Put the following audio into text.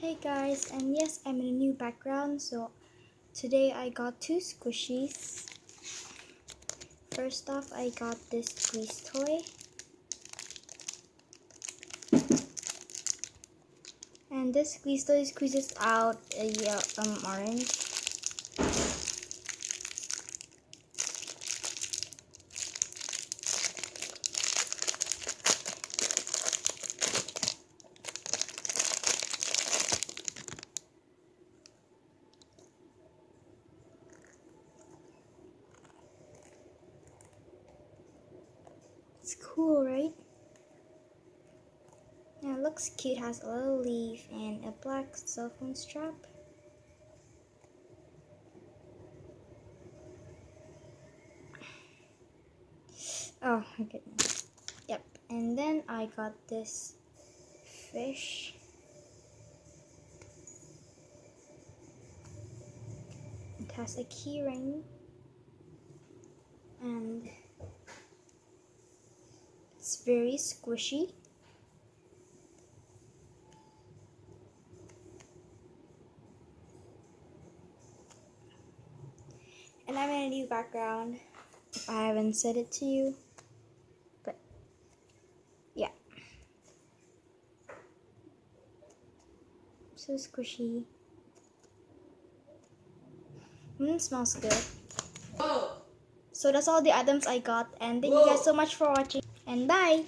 Hey guys, and yes, I'm in a new background, so today I got two squishies. First off, I got this squeeze toy. And this squeeze toy squeezes out a orange. It's cool, right? Yeah, it looks cute. Has a little leaf and a black cell phone strap. Oh my goodness. Yep. And then I got this fish. It has a key ring. And it's very squishy. And I'm in a new background, if I haven't said it to you. But yeah. So squishy. Smells good. Whoa. So that's all the items I got, and thank you guys so much for watching, and bye!